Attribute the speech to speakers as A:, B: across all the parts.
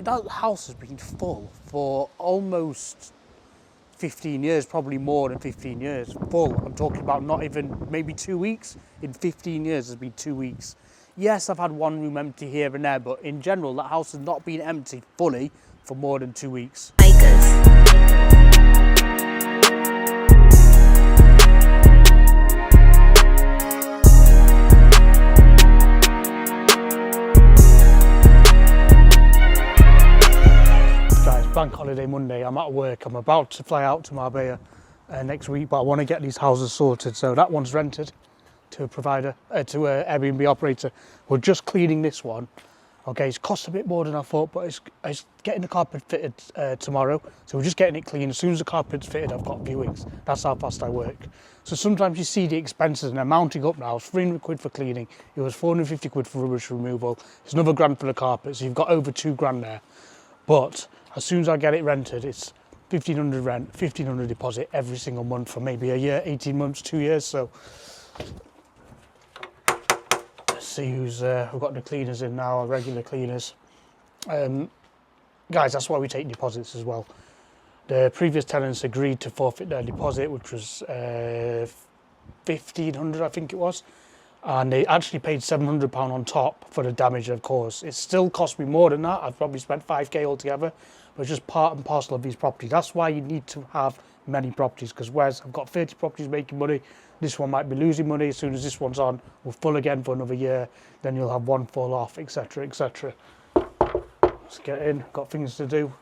A: That house has been full for almost 15 years, probably more than 15 years. Full, I'm talking about not even maybe 2 weeks. In 15 years, it's been 2 weeks. Yes, I've had one room empty here and there, but in general, that house has not been empty fully for more than 2 weeks. Bank holiday Monday, I'm at work, I'm about to fly out to Marbella next week, but I want to get these houses sorted. So that one's rented to a provider, to an Airbnb operator. We're just cleaning this one. Okay, it's cost a bit more than I thought, but it's getting the carpet fitted tomorrow. So we're just getting it clean. As soon as the carpet's fitted, I've got viewings. That's how fast I work. So sometimes you see the expenses and they're mounting up now. It's 300 quid for cleaning. It was 450 quid for rubbish removal. It's another grand for the carpet. So you've got over 2 grand there. But as soon as I get it rented, it's 1,500 rent, 1,500 deposit every single month for maybe a year, 18 months, 2 years. So let's see who's, we've got the cleaners in now, our regular cleaners. Guys, that's why we take deposits as well. The previous tenants agreed to forfeit their deposit, which was 1,500, I think it was. And they actually paid £700 on top for the damage, of course. It still cost me more than that. I've probably spent 5k altogether, but it's just part and parcel of these properties. That's why you need to have many properties, because whereas I've got 30 properties making money, this one might be losing money. As soon as this one's on, we're full again for another year, then you'll have one fall off, etc, etc. Let's get in, got things to do.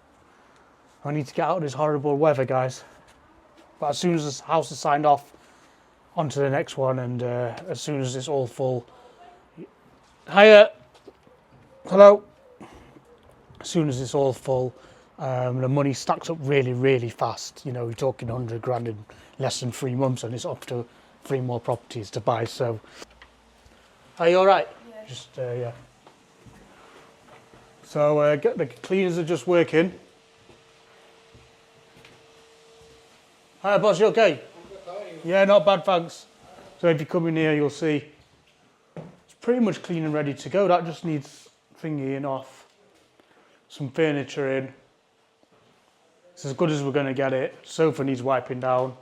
A: I need to get out of this horrible weather, guys. But as soon as this house is signed off, on to the next one, and as soon as it's all full. Hiya. Hello. As soon as it's all full, the money stacks up really, really fast. You know, we're talking 100 grand in less than 3 months, and it's up to 3 more properties to buy. So, are you all right?
B: Yeah.
A: Just yeah. So the cleaners are just working. Hi, boss. You okay? Yeah, not bad, thanks. So if you come in here, you'll see it's pretty much clean and ready to go. That just needs thingying off, some furniture in. It's as good as we're going to get it. Sofa needs wiping down,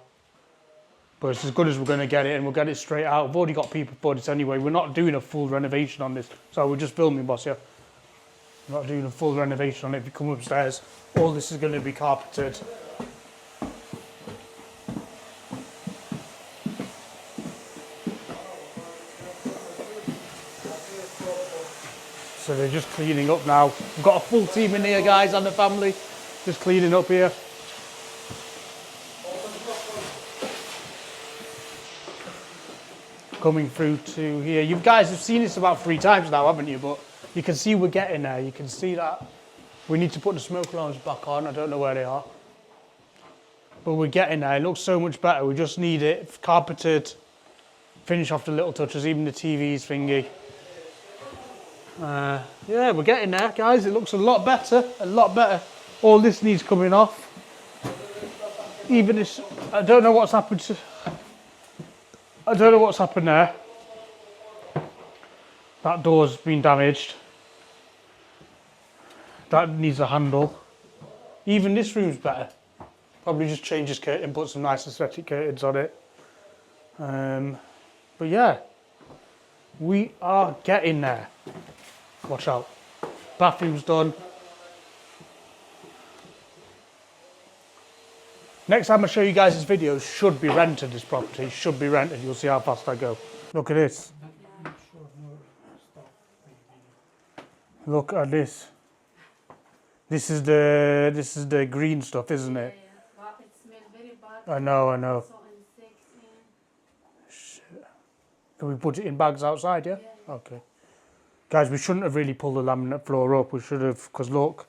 A: but it's as good as we're going to get it, and we'll get it straight out. I've already got people for this anyway. We're not doing a full renovation on this, so we're just filming, boss. Yeah, we're not doing a full renovation on it. If you come upstairs, all this is going to be carpeted. So they're just cleaning up now. We've got a full team in here, guys, and the family. Just cleaning up here. Coming through to here. You guys have seen this about 3 times now, haven't you? But you can see we're getting there. You can see that. We need to put the smoke alarms back on. I don't know where they are. But we're getting there. It looks so much better. We just need it carpeted. Finish off the little touches, even the TV's thingy. Yeah, we're getting there, guys. It looks a lot better, a lot better. All this needs coming off. Even this, I don't know what's happened to, I don't know what's happened there. That door's been damaged. That needs a handle. Even this room's better. Probably just change this curtain, put some nice aesthetic curtains on it. But yeah, we are getting there. Watch out. Bathroom's done. Next time I show you guys this video, should be rented, this property. Should be rented. You'll see how fast I go. Look at this. Look at this. This is the green stuff, isn't it?
B: Yeah. But it smells very bad.
A: I know.
B: So insects, yeah.
A: Shit. Can we put it in bags outside, yeah?
B: Yeah.
A: Okay. Guys, we shouldn't have really pulled the laminate floor up. We should have, because look,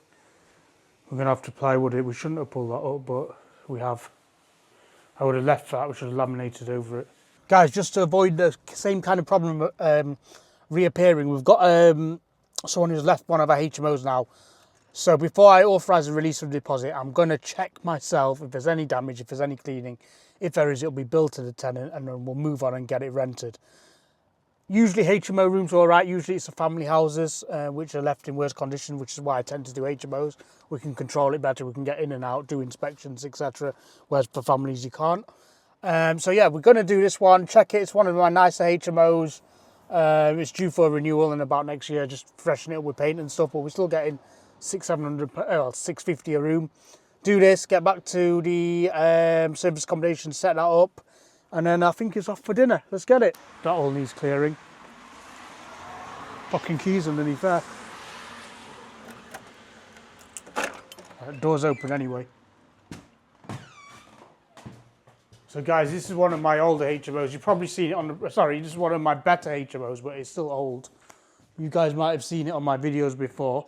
A: we're going to have to plywood it. We shouldn't have pulled that up, but we have. I would have left that. We should have laminated over it. Guys, just to avoid the same kind of problem reappearing, we've got someone who's left one of our HMOs now. So before I authorise the release of the deposit, I'm going to check myself if there's any damage, if there's any cleaning. If there is, it'll be billed to the tenant, and then we'll move on and get it rented. Usually HMO rooms are all right. Usually it's the family houses which are left in worse condition, which is why I tend to do HMOs. We can control it better. We can get in and out, do inspections, etc. Whereas for families you can't. So yeah, we're going to do this one. Check it. It's one of my nicer HMOs. It's due for renewal in about next year. Just freshen it up with paint and stuff. But we're still getting 600, 700, 650 a room. Do this. Get back to the service accommodation. Set that up. And then I think it's off for dinner. Let's get it. That all needs clearing. Fucking keys underneath there. Door's open anyway. So guys, this is one of my older HMOs. You've probably seen it on the, sorry, this is one of my better HMOs, but it's still old. You guys might have seen it on my videos before.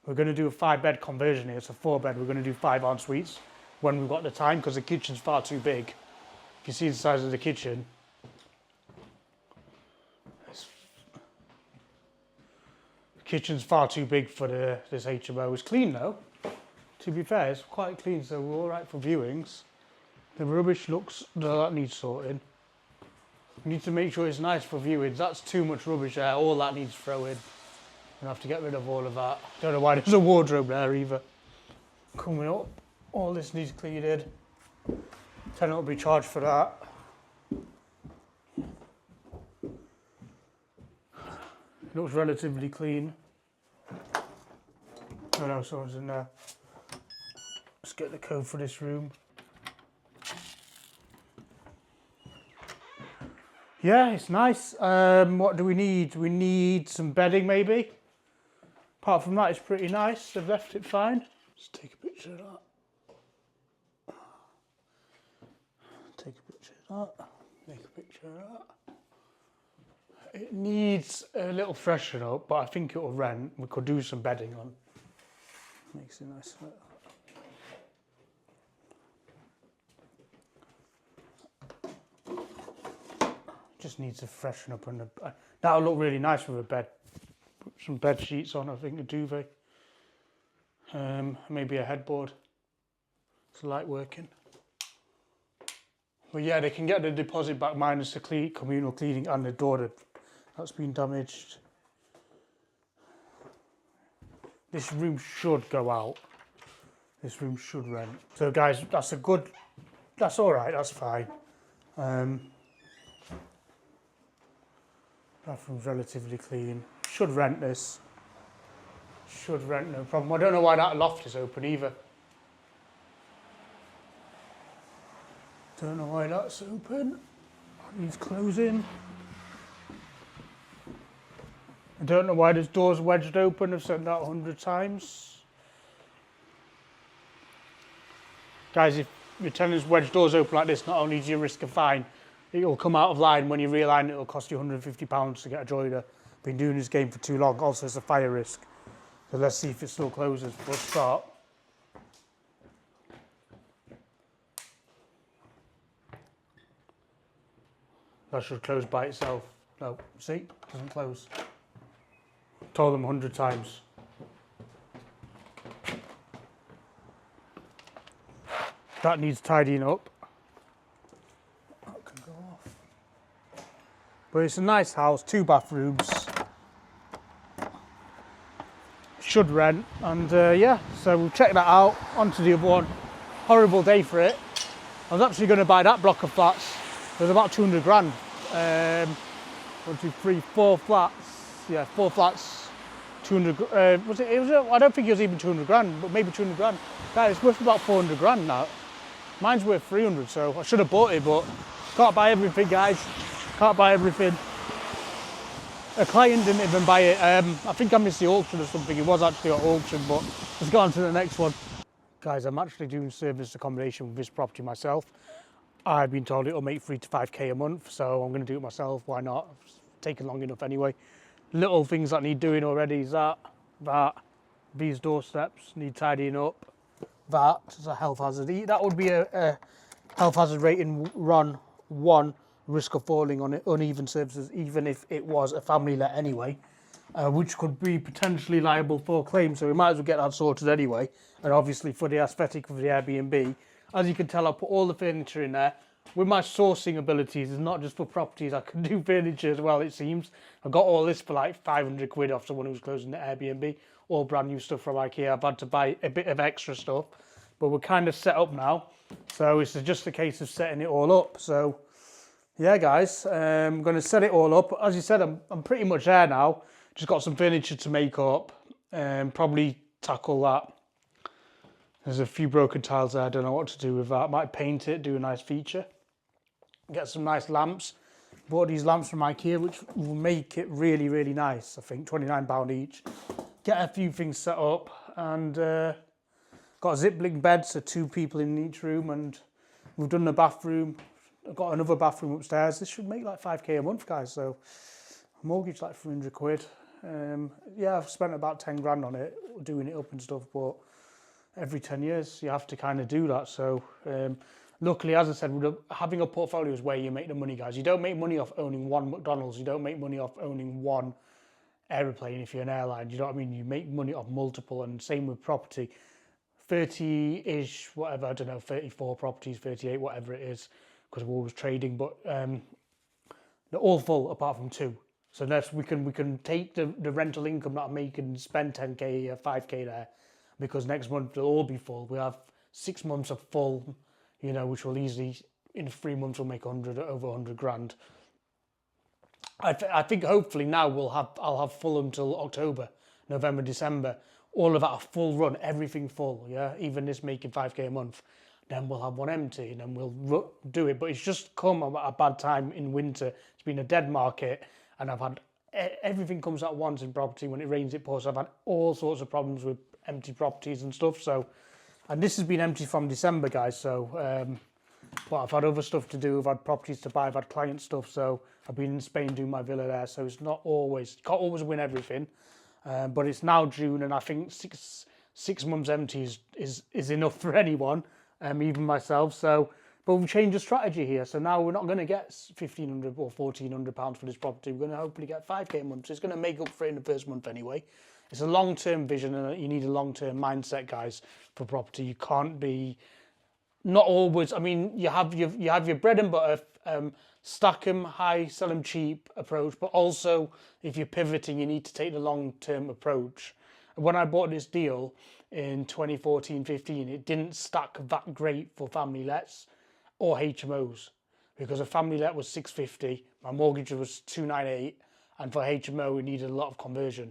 A: We're going to do a 5-bed conversion here. It's a 4-bed. We're going to do 5 en suites when we've got the time, because the kitchen's far too big. You can see the size of the kitchen. The kitchen's far too big for this HMO. It's clean though. To be fair, it's quite clean, so we're all right for viewings. The rubbish looks, that needs sorting. We need to make sure it's nice for viewings. That's too much rubbish there. All that needs throwing. We'll have to get rid of all of that. Don't know why there's a wardrobe there either. Coming up, all this needs cleaning. Tenant will be charged for that. Looks relatively clean. Oh no, someone's in there. Let's get the code for this room. Yeah, it's nice. What do we need? We need some bedding maybe. Apart from that, it's pretty nice. They've left it fine. Let's take a picture of that. Take a picture of that. Make a picture of that. It needs a little freshen up, but I think it will rent. We could do some bedding on. Makes it nice. Just needs to freshen up, and that'll look really nice with a bed. Put some bed sheets on, I think, a duvet. Maybe a headboard. It's light working. But yeah, they can get the deposit back minus the communal cleaning and the door that's been damaged. This room should go out. This room should rent. So guys, that's all right, that's fine. Bathroom's relatively clean. Should rent this. Should rent, no problem. I don't know why that loft is open either. Don't know why that's open. That needs closing. I don't know why this door's wedged open. I've said that 100 times. Guys, if your tenant's wedged doors open like this, not only do you risk a fine, it'll come out of line. When you realign, it'll cost you £150 to get a joiner. Been doing this game for too long. Also, it's a fire risk. So let's see if it still closes before start. That should close by itself. No, see, it doesn't close. Told them 100 times. That needs tidying up. That can go off. But it's a nice house, 2 bathrooms. Should rent, and yeah, so we'll check that out. On to the other one. Horrible day for it. I was actually going to buy that block of flats. It was about 200 grand. 1, 2, 3, 4 flats. Yeah, 4 flats. 200. Was it? I don't think it was even 200 grand, but maybe 200 grand. That is worth about 400 grand now. Mine's worth 300, so I should have bought it, but can't buy everything, guys. Can't buy everything. A client didn't even buy it. I think I missed the auction or something. It was actually at auction, but let's go on to the next one. Guys, I'm actually doing service accommodation with this property myself. I've been told it'll make 3 to 5k a month, so I'm going to do it myself. Why not? It's taken long enough anyway. Little things that need doing already is that. These doorsteps need tidying up. That is a health hazard. That would be a health hazard rating run 1, risk of falling on uneven surfaces, even if it was a family let anyway, which could be potentially liable for claim. So we might as well get that sorted anyway. And obviously for the aesthetic of the Airbnb, as you can tell, I put all the furniture in there. with my sourcing abilities, it's not just for properties. I can do furniture as well, it seems. I got all this for like 500 quid off someone who was closing the Airbnb. All brand new stuff from IKEA. I've had to buy a bit of extra stuff, but we're kind of set up now. So it's just a case of setting it all up. So yeah, guys, I'm going to set it all up. As you said, I'm pretty much there now. Just got some furniture to make up and probably tackle that. There's a few broken tiles there. I don't know what to do with that. Might paint it, do a nice feature. Get some nice lamps. Bought these lamps from IKEA, which will make it really, really nice. I think £29 each. Get a few things set up and got a zip-link bed, so 2 people in each room, and we've done the bathroom. I've got another bathroom upstairs. This should make like 5k a month, guys. So mortgage like 300 quid. Yeah, I've spent about 10 grand on it, doing it up and stuff, but every 10 years you have to kind of do that. So luckily, as I said, having a portfolio is where you make the money, guys. You don't make money off owning one McDonald's. You don't make money off owning one aeroplane if you're an airline. You know what I mean? You make money off multiple, and same with property. 30-ish, whatever, I don't know, 34 properties, 38, whatever it is, because we're always trading, but they're all full apart from 2. So that's, we can take the rental income that I make and spend 10k or 5k there, because next month they'll all be full. We have 6 months of full, you know, which will easily, in 3 months, we'll make over 100 grand. I think hopefully now I'll have full until October, November, December. All of that a full run, everything full, yeah? Even this making 5k a month. Then we'll have one empty and then we'll do it. But it's just come at a bad time in winter. It's been a dead market and I've had, everything comes at once in property. When it rains, it pours. I've had all sorts of problems with empty properties and stuff. So, and this has been empty from December, guys. So, but I've had other stuff to do. I've had properties to buy. I've had client stuff. So I've been in Spain doing my villa there. So it's not always, can't always win everything. But it's now June, and I think six months empty is enough for anyone, even myself. So, but we've changed the strategy here. So now we're not going to get £1,500 or £1,400 for this property. We're going to hopefully get 5k a month. So it's going to make up for it in the first month anyway. It's a long-term vision, and you need a long-term mindset, guys, for property. You can't be, not always. I mean, you have your bread and butter. Stack them high, sell them cheap approach, but also if you're pivoting, you need to take the long-term approach. When I bought this deal in 2014-15, it didn't stack that great for family lets or HMOs, because a family let was 650, my mortgage was 298, and for HMO it needed a lot of conversion.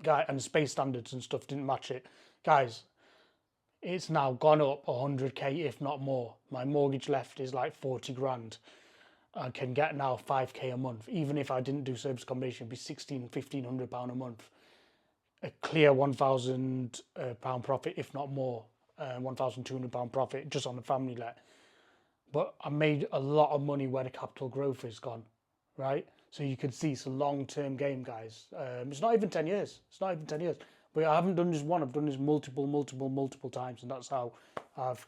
A: And space standards and stuff didn't match it. Guys, it's now gone up 100k, if not more. My mortgage left is like 40 grand. I can get now 5k a month. Even if I didn't do service accommodation, it'd be £1,500 a month. A clear £1,000 profit, if not more. £1,200 profit just on the family let. But I made a lot of money where the capital growth is gone, right? So you can see it's a long-term game, guys. It's not even 10 years. It's not even 10 years. But I haven't done this one. I've done this multiple times, and that's how I've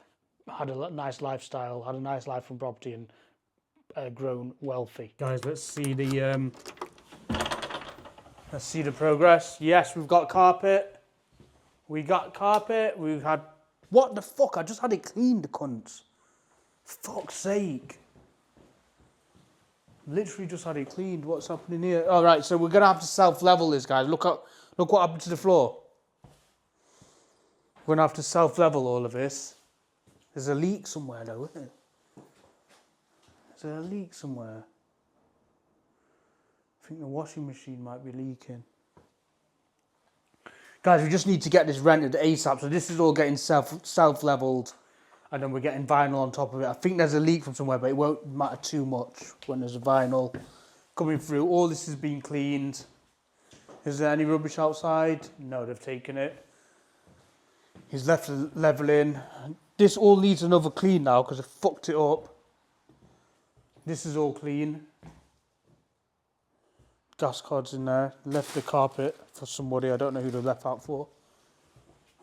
A: had a nice lifestyle, had a nice life from property, and grown wealthy. Guys, let's see the progress. Yes, we've got carpet. We got carpet. We've had, what the fuck? I just had it cleaned, the cunts. Fuck's sake. Literally just had it cleaned. What's happening here? All right, so we're gonna have to self-level this, guys. Look what happened to the floor. We're gonna have to self-level all of this. There's a leak somewhere, though, isn't it? Is there a leak somewhere? I think the washing machine might be leaking. Guys, we just need to get this rented ASAP. So this is all getting self-leveled, and then we're getting vinyl on top of it. I think there's a leak from somewhere, but it won't matter too much when there's a vinyl coming through. All this has been cleaned. Is there any rubbish outside? No, they've taken it. He's left leveling. This all needs another clean now because I fucked it up. This is all clean. Gas cards in there. Left the carpet for somebody. I don't know who they left out for.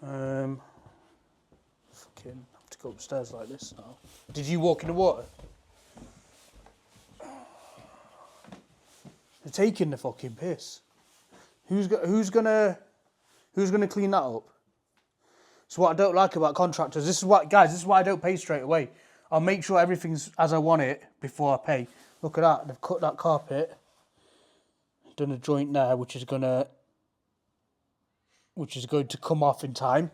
A: Fucking have to go upstairs like this now. Did you walk in the water? They're taking the fucking piss. Who's gonna clean that up? It's what I don't like about contractors. This is what, guys, this is why I don't pay straight away. I'll make sure everything's as I want it before I pay. Look at that, they've cut that carpet, done a joint there, which is going to come off in time.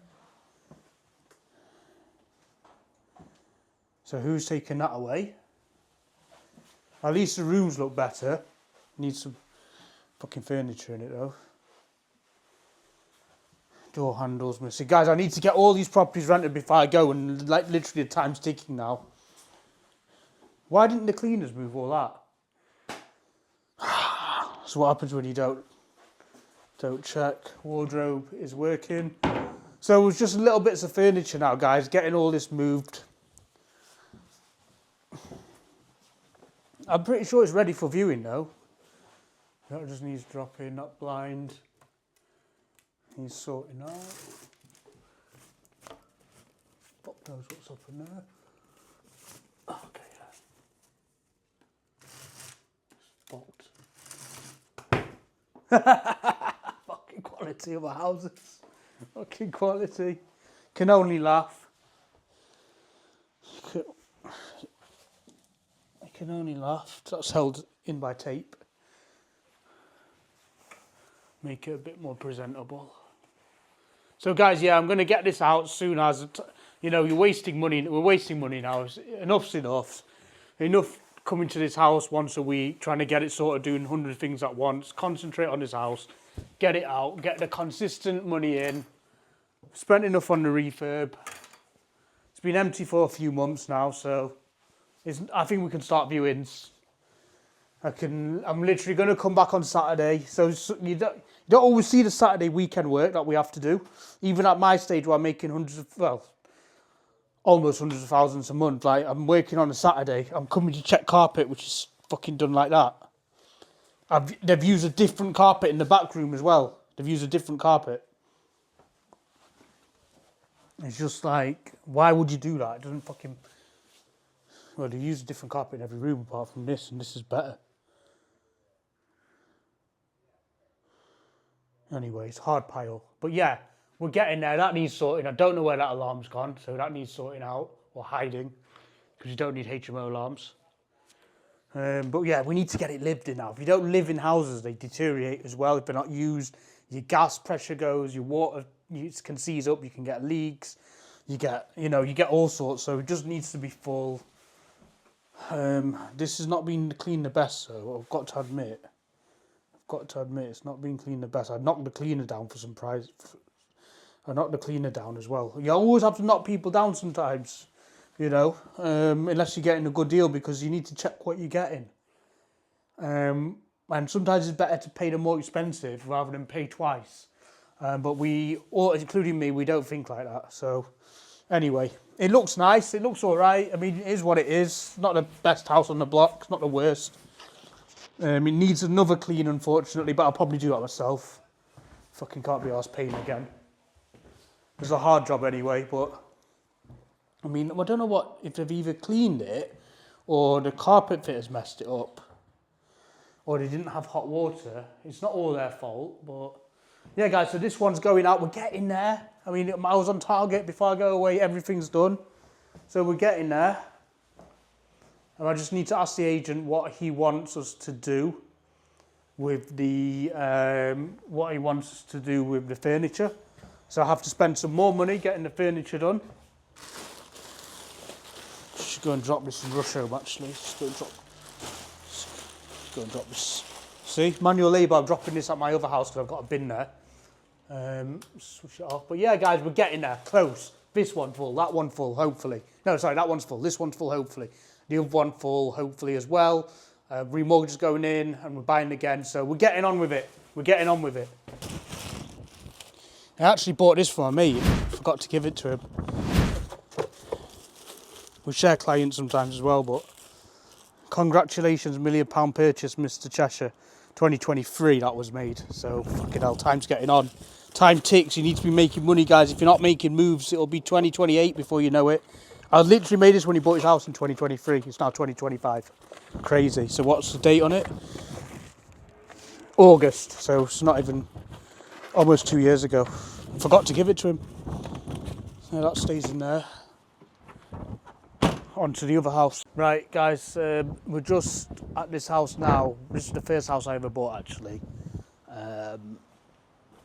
A: So who's taking that away? At least the rooms look better. Needs some fucking furniture in it though. Door handles missing. Guys, I need to get all these properties rented before I go, and like literally the time's ticking now. Why didn't the cleaners move all that? So what happens when you don't check? Wardrobe is working. So it was just little bits of furniture now, guys, getting all this moved. I'm pretty sure it's ready for viewing though. That just needs dropping, that blind. He's sorting out. Fuck knows what's up in there. Okay, yeah. Spot. Fucking quality of the houses. Fucking quality. Can only laugh. I can only laugh. That's held in by tape. Make it a bit more presentable. So guys, yeah, I'm going to get this out as soon as, you know, you're wasting money. We're wasting money now. Enough's enough. Enough coming to this house once a week, trying to get it sorted, doing 100 things at once. Concentrate on this house. Get it out. Get the consistent money in. Spent enough on the refurb. It's been empty for a few months now, so I think we can start viewings. I'm literally going to come back on Saturday. So you don't always see the Saturday weekend work that we have to do. Even at my stage where I'm making almost hundreds of thousands a month. Like, I'm working on a Saturday. I'm coming to check carpet, which is fucking done like that. They've used a different carpet in the back room as well. They've used a different carpet. It's just like, why would you do that? It doesn't fucking... Well, they use a different carpet in every room apart from this, and this is better. Anyway, it's hard pile. But yeah, we're getting there. That needs sorting. I don't know where that alarm's gone, so that needs sorting out or hiding, because you don't need HMO alarms. But yeah, we need to get it lived in now. If you don't live in houses, they deteriorate as well if they're not used. Your gas pressure goes, your water can seize up, you can get leaks, you get all sorts. So it just needs to be full. This has not been cleaned the best, so I've got to admit. It's not been cleaned the best. I knocked the cleaner down for some price. I knocked the cleaner down as well. You always have to knock people down sometimes, you know, unless you're getting a good deal, because you need to check what you're getting. And sometimes it's better to pay the more expensive rather than pay twice. But we, all, including me, we don't think like that. So anyway, it looks nice. It looks all right. I mean, it is what it is. Not the best house on the block. It's not the worst. It needs another clean, unfortunately, but I'll probably do that myself. Fucking can't be arsed paying again. It's a hard job anyway, but... I mean, I don't know if they've either cleaned it, or the carpet fitters messed it up, or they didn't have hot water. It's not all their fault, but... Yeah, guys, so this one's going out. We're getting there. I mean, I was on target. Before I go away, everything's done. So we're getting there. And I just need to ask the agent what he wants us to do with the furniture. So I have to spend some more money getting the furniture done. Just go and drop this in Rush Home, actually. Just go and drop this. See, manual labour. I'm dropping this at my other house because I've got a bin there. Switch it off. But yeah, guys, we're getting there. Close. This one full. That one full, hopefully. No, sorry, that one's full. This one's full, hopefully. The other one full, hopefully, as well. Remortgage is going in, and we're buying again. So we're getting on with it. I actually bought this for my mate. Forgot to give it to him. We share clients sometimes as well, but congratulations, £1 million purchase, Mr. Cheshire. 2023 that was made. So fucking hell, time's getting on. Time ticks. You need to be making money, guys. If you're not making moves, it'll be 2028 before you know it. I literally made this when he bought his house in 2023. It's now 2025. Crazy. So what's the date on it? August. So it's not even almost 2 years ago. Forgot to give it to him. So that stays in there. on to the other house. Right, guys, we're just at this house now. This is the first house I ever bought, actually.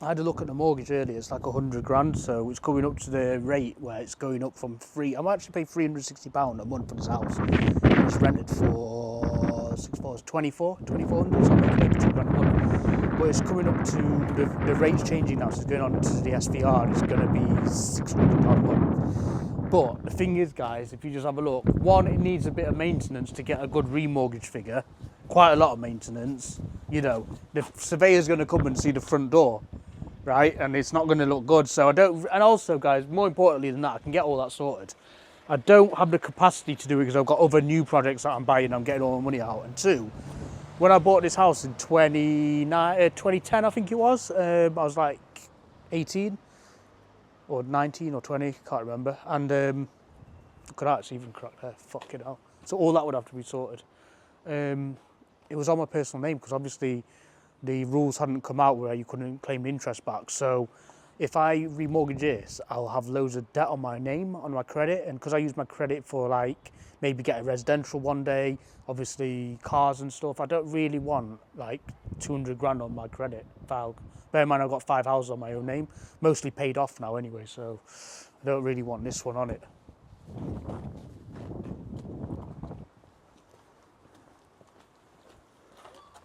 A: I had a look at the mortgage earlier. It's like 100 grand, so it's coming up to the rate where it's going up from I'm actually paying £360 a month for this house. It's rented for 2400, so I'm making over £2 grand a month. But it's coming up to the rate's changing now, so it's going on to the SVR. It's going to be £600 a month. But the thing is, guys, if you just have a look, one, it needs a bit of maintenance to get a good remortgage figure. Quite a lot of maintenance. You know, the surveyor's going to come and see the front door, right? And it's not going to look good. So I don't, and also, guys, more importantly than that, I can get all that sorted. I don't have the capacity to do it because I've got other new projects that I'm buying and I'm getting all the money out. And two, when I bought this house in 2010, I think it was, I was like 18 or 19 or 20, can't remember. And look at that, it's even cracked there, fucking hell. So all that would have to be sorted. It was on my personal name because obviously the rules hadn't come out where you couldn't claim interest back. So if I remortgage this, I'll have loads of debt on my name, on my credit. And because I use my credit for like maybe get a residential one day, obviously cars and stuff, I don't really want like 200 grand on my credit file. Bear in mind I've got 5 houses on my own name, mostly paid off now anyway, so I don't really want this one on it.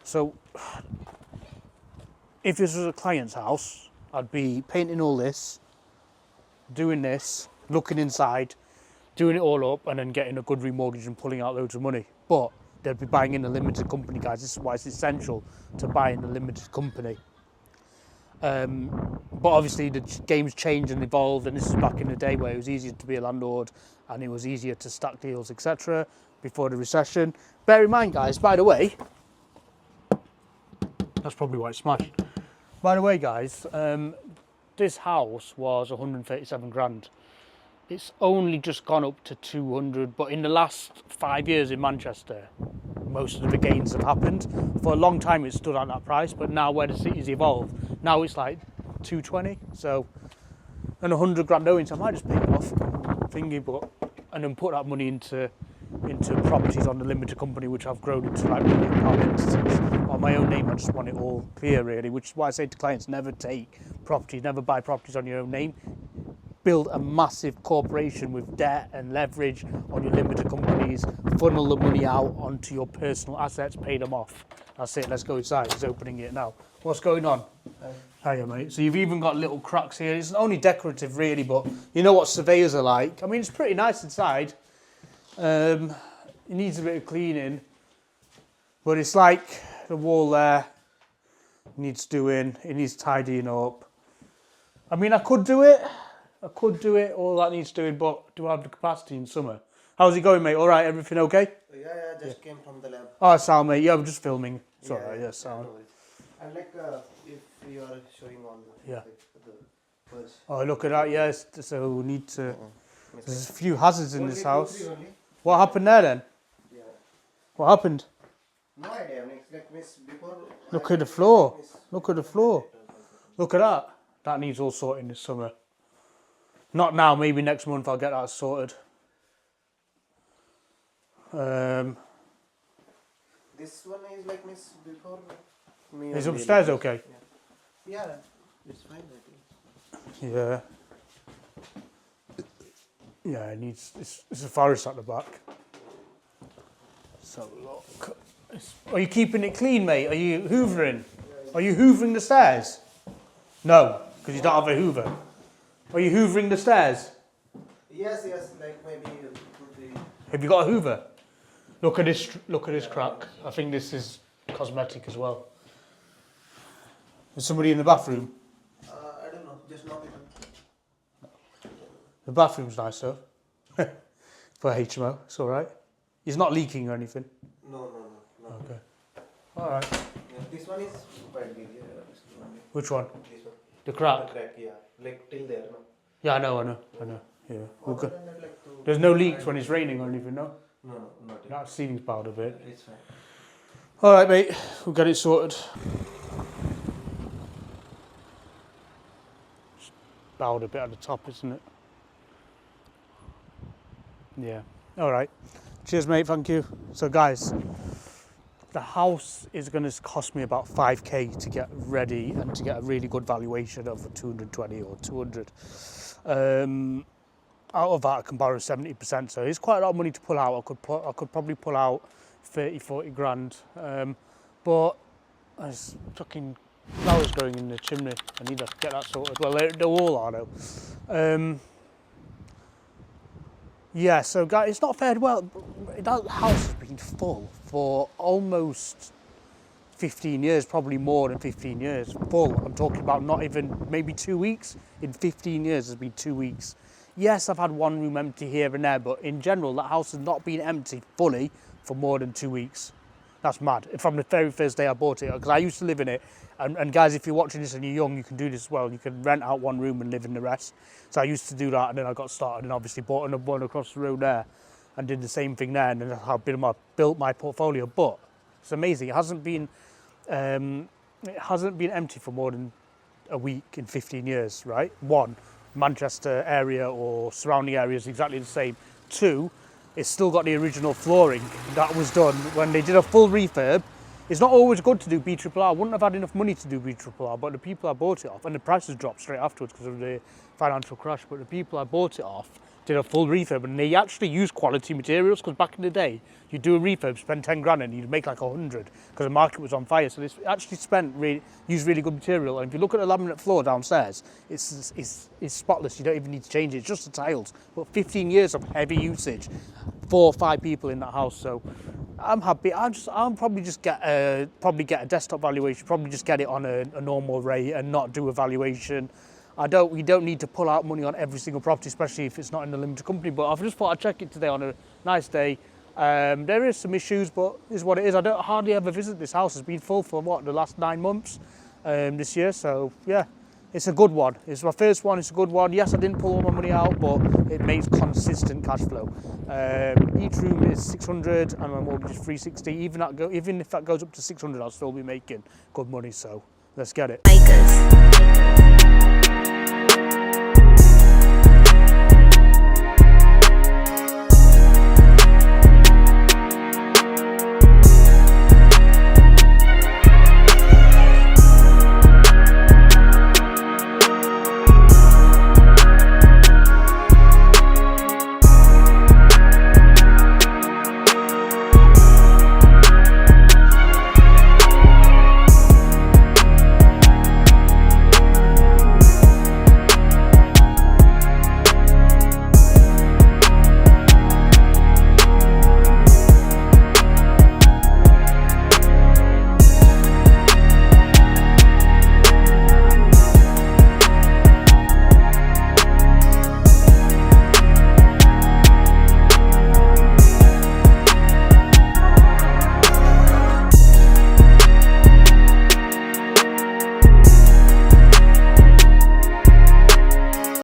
A: So, if this was a client's house, I'd be painting all this, doing this, looking inside, doing it all up, and then getting a good remortgage and pulling out loads of money. But they'd be buying in a limited company, guys. This is why it's essential to buy in a limited company. But obviously the game's changed and evolved, and this is back in the day where it was easier to be a landlord and it was easier to stack deals, etc. before the recession. Bear in mind, guys, by the way, that's probably why it smashed. By the way, guys, this house was 137 grand. It's only just gone up to 200, but in the last 5 years in Manchester, most of the gains have happened. For a long time it stood at that price, but now where the city's evolved, now it's like 220. So, and 100 grand owing, so I might just pay it off, thingy, but and then put that money into properties on the limited company, which I've grown into like £1 million entities. On my own name, I just want it all clear, really, which is why I say to clients, never take properties, never buy properties on your own name. Build a massive corporation with debt and leverage on your limited companies, funnel the money out onto your personal assets, pay them off. That's it, let's go inside. He's opening it now. What's going on? Hiya, mate. So you've even got little cracks here. It's only decorative, really, but you know what surveyors are like. I mean, it's pretty nice inside. It needs a bit of cleaning, but it's like the wall there needs doing, it needs tidying up. I mean, I could do it, all that needs doing, but do I have the capacity in summer? How's it going, mate? All right, everything okay?
C: Yeah, just came from the lab.
A: Oh, sound, mate. Yeah, I'm just filming. It's all right, yeah, sound.
C: No worries. And like, if you are showing on the,
A: Yeah.
C: the first.
A: Oh, look at that, yes. So we need to, there's a few hazards in this house.
C: Only.
A: What happened there then?
C: Yeah.
A: What happened?
C: No idea. It's like miss before.
A: Look at the floor. Look at the floor. Look at that. That needs all sorting this summer. Not now, maybe next month I'll get that sorted.
C: This one is like miss before me.
A: Is
C: only,
A: upstairs
C: like,
A: okay?
C: Yeah, it's fine. I think.
A: Yeah. Yeah, it needs, it's a forest at the back. So look. Are you keeping it clean, mate? Are you hoovering? Are you hoovering the stairs? No, because you don't have a hoover. Are you hoovering the stairs?
C: Yes, like maybe you put the.
A: Have you got a hoover? Look at this crack. I think this is cosmetic as well. Is somebody in the bathroom?
C: I don't know. Just knock it on.
A: The bathroom's nice though. For HMO, it's all right. It's not leaking or anything.
C: No.
A: Okay. All right.
C: Yeah, this one is quite big. Yeah, this one.
A: Which one?
C: This one.
A: The crack.
C: The crack, yeah. Like till there, no.
A: Yeah, I know. Yeah. We're
C: Other
A: good.
C: than that, like
A: There's no leaks when it's raining or anything, no?
C: No, not yet.
A: That ceiling's bowed a bit.
C: It's fine.
A: All right, mate. We'll get it sorted. It's bowed a bit at the top, isn't it? Yeah. All right. Cheers, mate. Thank you. So, guys, the house is going to cost me about 5k to get ready and to get a really good valuation of 220 or 200. Out of that, I can borrow 70%. So it's quite a lot of money to pull out. I could probably pull out 30, 40 grand. But there's fucking flowers growing in the chimney. I need to get that sorted. Well, the wall are though. Yeah, so guys, it's not fared well. That house has been full for almost 15 years, probably more than 15 years. Full. I'm talking about not even maybe 2 weeks. In 15 years, it's been 2 weeks. Yes, I've had one room empty here and there, but in general, that house has not been empty fully for more than 2 weeks. That's mad. From the very first day I bought it, because I used to live in it. And guys, if you're watching this and you're young, you can do this as well. You can rent out one room and live in the rest. So I used to do that, and then I got started and obviously bought another one across the road there and did the same thing there, and then I've built my portfolio. But it's amazing. It hasn't been empty for more than a week in 15 years, right? One, Manchester area or surrounding areas exactly the same. Two, it's still got the original flooring that was done when they did a full refurb. It's not always good to do BRRR. I wouldn't have had enough money to do BRRR, but the people I bought it off, and the prices dropped straight afterwards because of the financial crash, but the people I bought it off did a full refurb, and they actually used quality materials, because back in the day, you'd do a refurb, spend 10 grand, and you'd make like 100, because the market was on fire. So they actually used really good material. And if you look at the laminate floor downstairs, it's spotless. You don't even need to change it. It's just the tiles. But 15 years of heavy usage, 4 or 5 people in that house. So I'm happy. I'll probably just get a desktop valuation. Probably just get it on a normal rate and not do a valuation. We don't need to pull out money on every single property, especially if it's not in a limited company. But I've just thought I'd check it today on a nice day. There is some issues, but it's what it is. I don't hardly ever visit this house. It's been full for the last 9 months this year. So yeah, it's a good one. It's my first one. It's a good one. Yes, I didn't pull all my money out, but it makes consistent cash flow. Each room is 600 and my mortgage is 360. Even if that goes up to 600, I'll still be making good money. So let's get it.